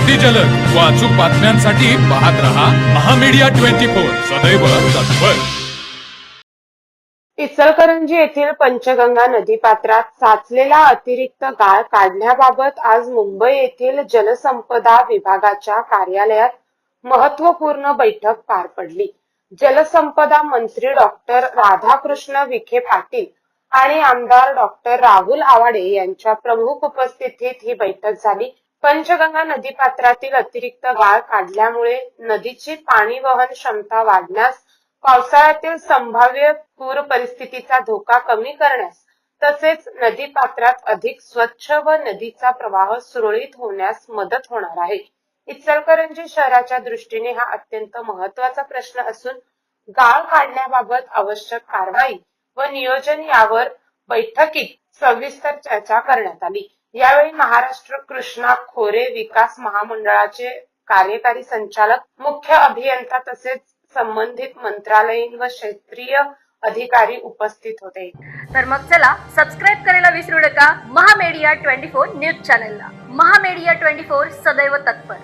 अगदी जलद व अचूक बातम्यांसाठी पाहत रहा महामीडिया 24 सदैव तत्पर। इचलकरंजी येथील पंचगंगा नदीपात्रात साचलेला अतिरिक्त गाळ काढण्याबाबत आज मुंबई येथील जलसंपदा विभागाच्या कार्यालयात महत्त्वपूर्ण बैठक पार पडली। जलसंपदा मंत्री डॉक्टर राधाकृष्ण विखे पाटील आणि आमदार डॉक्टर राहुल आवाडे यांच्या प्रमुख उपस्थितीत ही बैठक झाली। पंचगंगा नदीपात्रातील अतिरिक्त गाळ काढल्यामुळे नदीची पाणी वहन क्षमता वाढण्यास, पावसाळ्यातील संभाव्य पूर परिस्थितीचा धोका कमी करण्यास तसेच नदीपात्रात अधिक स्वच्छ व नदीचा प्रवाह सुरळीत होण्यास मदत होणार आहे। इचलकरंजी शहराच्या दृष्टीने हा अत्यंत महत्त्वाचा प्रश्न असून गाळ काढण्याबाबत आवश्यक कारवाई व नियोजन यावर बैठकीत सविस्तर चर्चा करण्यात आली। यावेळी महाराष्ट्र कृष्णा खोरे विकास महामंडळाचे कार्यकारी संचालक, मुख्य अभियंता तसेच संबंधित मंत्रालयीन व क्षेत्रीय अधिकारी उपस्थित होते। तर मग चला सबस्क्राईब करायला विसरू नका महामीडिया 24 न्यूज चॅनलला। महामीडिया 24 सदैव तत्पर।